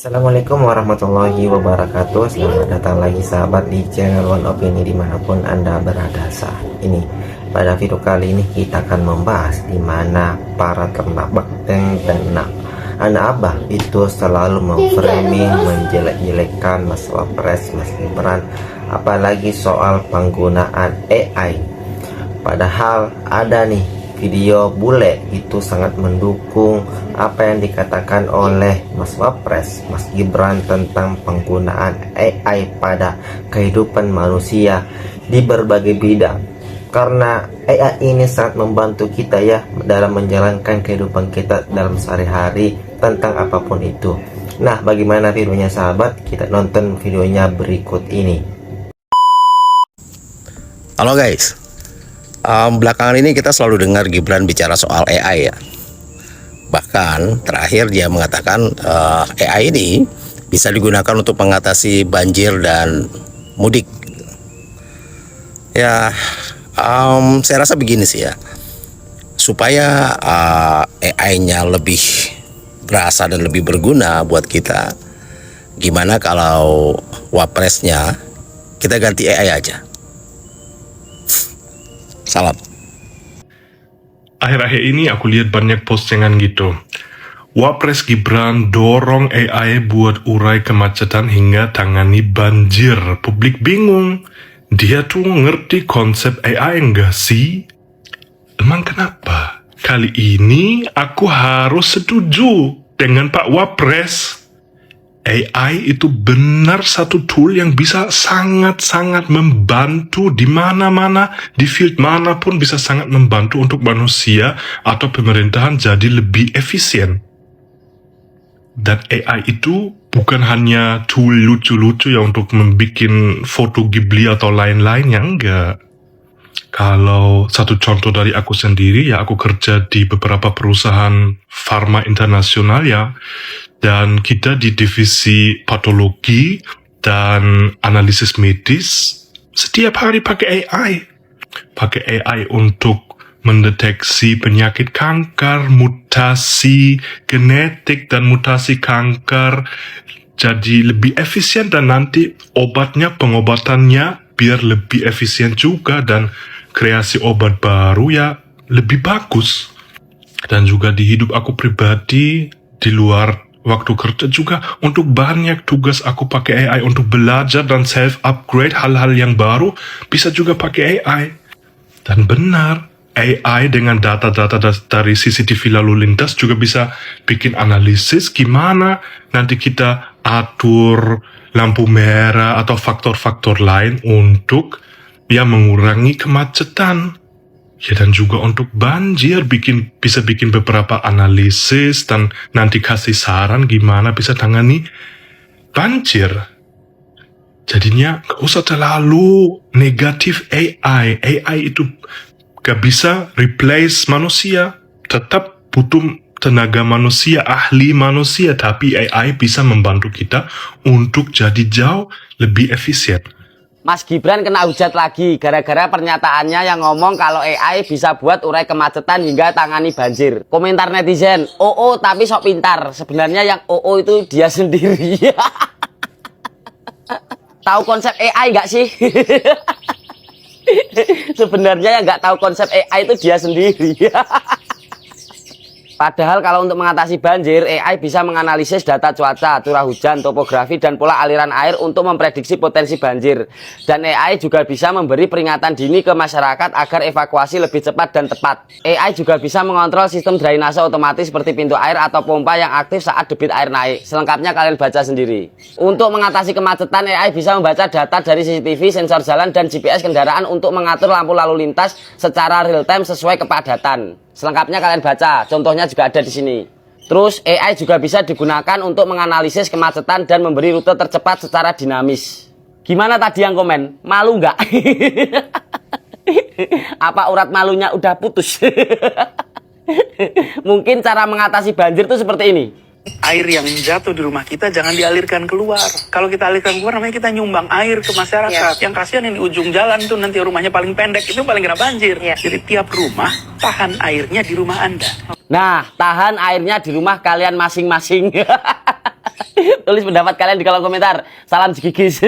Assalamualaikum warahmatullahi wabarakatuh. Selamat datang lagi sahabat di channel One Opini dimanapun Anda berada saat ini. Pada video kali ini kita akan membahas di mana para ternak banteng dan anak abah itu selalu memframing, menjelek-jelekkan Mas Wapres, Mas Gibran, apalagi soal penggunaan AI. Padahal ada nih video bule itu sangat mendukung apa yang dikatakan oleh Mas Wapres, Mas Gibran tentang penggunaan AI pada kehidupan manusia di berbagai bidang. Karena AI ini sangat membantu kita ya dalam menjalankan kehidupan kita dalam sehari-hari tentang apapun itu. Nah, bagaimana videonya sahabat? Kita nonton videonya berikut ini. Halo guys, belakangan ini kita selalu dengar Gibran bicara soal AI ya. Bahkan terakhir dia mengatakan AI ini bisa digunakan untuk mengatasi banjir dan mudik. Ya, saya rasa begini sih ya. Supaya AI-nya lebih berasa dan lebih berguna buat kita, gimana kalau wapresnya kita ganti AI aja? Salam. Akhir-akhir ini aku lihat banyak postingan gitu. Wapres Gibran dorong AI buat urai kemacetan hingga tangani banjir. Publik bingung. Dia tuh ngerti konsep AI enggak sih? Emang kenapa? Kali ini aku harus setuju dengan Pak Wapres. AI itu benar satu tool yang bisa sangat-sangat membantu di mana-mana, di field manapun bisa sangat membantu untuk manusia atau pemerintahan jadi lebih efisien. Dan AI itu bukan hanya tool lucu-lucu ya untuk membuat foto Ghibli atau lain-lainnya, enggak. Kalau satu contoh dari aku sendiri ya, aku kerja di beberapa perusahaan farma internasional ya. Dan kita di divisi patologi dan analisis medis setiap hari pakai AI. Pakai AI untuk mendeteksi penyakit kanker, mutasi genetik dan mutasi kanker. Jadi lebih efisien dan nanti pengobatannya biar lebih efisien juga dan kreasi obat baru ya lebih bagus. Dan juga di hidup aku pribadi di luar waktu kerja juga untuk banyak tugas aku pakai AI untuk belajar dan self-upgrade hal-hal yang baru bisa juga pakai AI. Dan benar, AI dengan data-data dari CCTV lalu lintas juga bisa bikin analisis gimana nanti kita atur lampu merah atau faktor-faktor lain untuk ya mengurangi kemacetan. Ya, dan juga untuk banjir bisa bikin beberapa analisis dan nanti kasih saran gimana bisa tangani banjir. Jadinya gak usah terlalu negatif AI. AI itu gak bisa replace manusia. Tetap butuh tenaga manusia, ahli manusia. Tapi AI bisa membantu kita untuk jadi jauh lebih efisien. Mas Gibran kena hujat lagi gara-gara pernyataannya yang ngomong kalau AI bisa buat urai kemacetan hingga tangani banjir. Komentar netizen, "Oh, tapi sok pintar." Sebenarnya yang "Oh" itu dia sendiri. Tahu konsep AI nggak sih? Sebenarnya yang nggak tahu konsep AI itu dia sendiri. Padahal kalau untuk mengatasi banjir, AI bisa menganalisis data cuaca, curah hujan, topografi, dan pola aliran air untuk memprediksi potensi banjir. Dan AI juga bisa memberi peringatan dini ke masyarakat agar evakuasi lebih cepat dan tepat. AI juga bisa mengontrol sistem drainase otomatis seperti pintu air atau pompa yang aktif saat debit air naik. Selengkapnya kalian baca sendiri. Untuk mengatasi kemacetan, AI bisa membaca data dari CCTV, sensor jalan, dan GPS kendaraan untuk mengatur lampu lalu lintas secara real time sesuai kepadatan. Selengkapnya kalian baca, contohnya juga ada di sini. Terus AI juga bisa digunakan untuk menganalisis kemacetan dan memberi rute tercepat secara dinamis. Gimana tadi yang komen? Malu nggak? Apa urat malunya udah putus? Mungkin cara mengatasi banjir itu seperti ini. Air yang jatuh di rumah kita jangan dialirkan keluar. Kalau kita alirkan keluar namanya kita nyumbang air ke masyarakat. Yang kasihan yang di ujung jalan tuh nanti rumahnya paling pendek itu paling kena banjir. Jadi tiap rumah tahan airnya di rumah Anda. Nah, tahan airnya di rumah kalian masing-masing. Tulis pendapat kalian di kolom komentar. Salam Jigigis.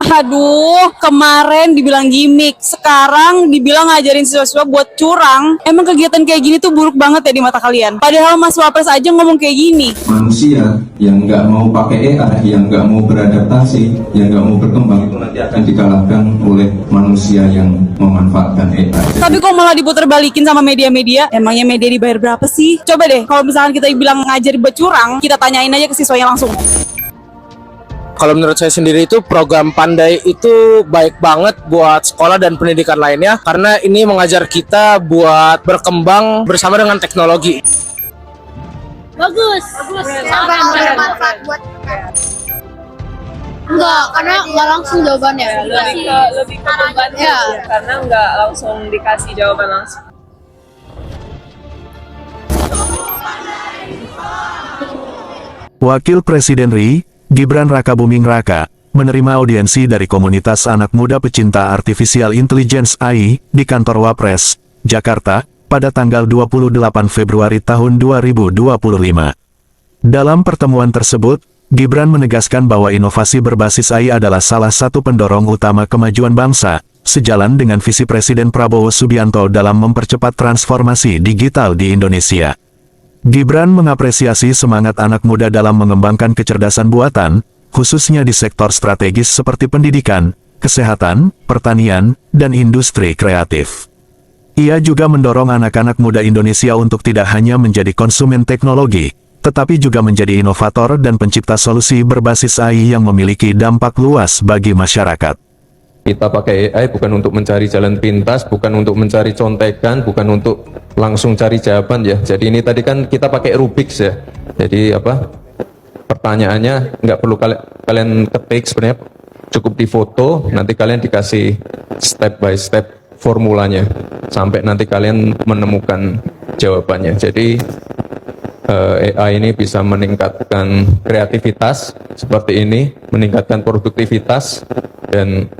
Aduh, kemarin dibilang gimmick, sekarang dibilang ngajarin siswa-siswa buat curang. Emang kegiatan kayak gini tuh buruk banget ya di mata kalian? Padahal Mas Wapres aja ngomong kayak gini. Manusia yang nggak mau pakai AI, yang nggak mau beradaptasi, yang nggak mau berkembang, itu nanti akan dikalahkan oleh manusia yang memanfaatkan AI. Tapi kok malah diputer balikin sama media-media? Emangnya media dibayar berapa sih? Coba deh, kalau misalkan kita bilang ngajari buat curang, kita tanyain aja ke siswanya langsung. Kalau menurut saya sendiri itu program Pandai itu baik banget buat sekolah dan pendidikan lainnya karena ini mengajar kita buat berkembang bersama dengan teknologi. Bagus. Sangat bermanfaat buat enggak, karena nggak langsung jawabannya. Lebih ke beban ya, karena nggak langsung dikasih jawaban langsung. Wakil Presiden RI, Gibran Rakabuming Raka, menerima audiensi dari komunitas anak muda pecinta Artificial Intelligence AI di kantor Wapres, Jakarta, pada tanggal 28 Februari tahun 2025. Dalam pertemuan tersebut, Gibran menegaskan bahwa inovasi berbasis AI adalah salah satu pendorong utama kemajuan bangsa, sejalan dengan visi Presiden Prabowo Subianto dalam mempercepat transformasi digital di Indonesia. Gibran mengapresiasi semangat anak muda dalam mengembangkan kecerdasan buatan, khususnya di sektor strategis seperti pendidikan, kesehatan, pertanian, dan industri kreatif. Ia juga mendorong anak-anak muda Indonesia untuk tidak hanya menjadi konsumen teknologi, tetapi juga menjadi inovator dan pencipta solusi berbasis AI yang memiliki dampak luas bagi masyarakat. Kita pakai AI bukan untuk mencari jalan pintas, bukan untuk mencari contekan, bukan untuk langsung cari jawaban ya. Jadi ini tadi kan kita pakai Rubik's ya. Jadi apa? Pertanyaannya nggak perlu kalian ketik, sebenarnya cukup difoto, nanti kalian dikasih step by step formulanya sampai nanti kalian menemukan jawabannya. Jadi AI ini bisa meningkatkan kreativitas seperti ini, meningkatkan produktivitas, dan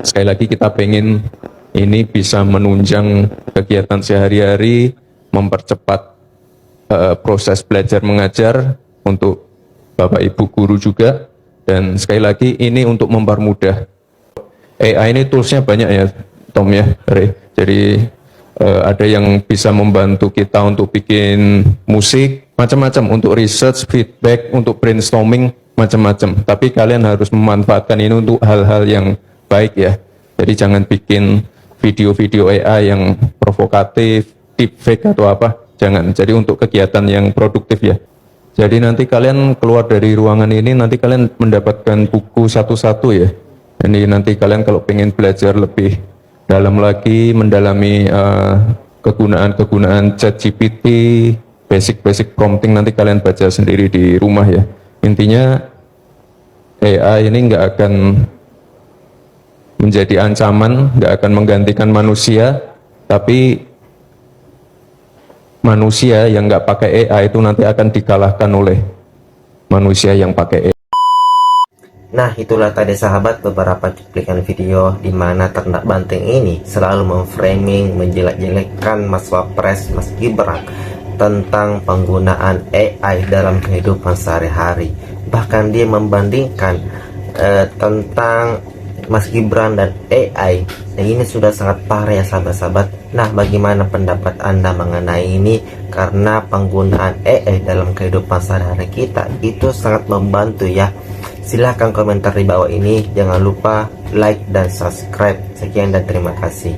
sekali lagi kita pengen ini bisa menunjang kegiatan sehari-hari, mempercepat proses belajar mengajar untuk Bapak Ibu guru juga, dan sekali lagi ini untuk mempermudah. AI ini toolsnya banyak ya Tom ya, jadi ada yang bisa membantu kita untuk bikin musik, macam-macam, untuk research, feedback, untuk brainstorming, macam-macam. Tapi kalian harus memanfaatkan ini untuk hal-hal yang baik ya. Jadi jangan bikin video-video AI yang provokatif, deepfake atau apa, jangan. Jadi untuk kegiatan yang produktif ya. Jadi nanti kalian keluar dari ruangan ini, nanti kalian mendapatkan buku satu-satu ya. Jadi nanti kalian kalau pengen belajar lebih dalam lagi, mendalami kegunaan-kegunaan ChatGPT, basic prompting, nanti kalian baca sendiri di rumah ya. Intinya AI ini nggak akan menjadi ancaman, nggak akan menggantikan manusia, tapi manusia yang nggak pakai AI itu nanti akan dikalahkan oleh manusia yang pakai AI. Nah, itulah tadi sahabat beberapa cuplikan video di mana ternak banteng ini selalu memframing, menjelek-jelekkan Mas Wapres, Mas Gibran tentang penggunaan AI dalam kehidupan sehari-hari. Bahkan dia membandingkan tentang Mas Gibran dan AI. Nah, ini sudah sangat parah ya sahabat-sahabat. Nah, bagaimana pendapat Anda mengenai ini? Karena penggunaan AI dalam kehidupan sehari-hari kita itu sangat membantu ya. Silahkan komentar di bawah ini. Jangan lupa like dan subscribe. Sekian dan terima kasih.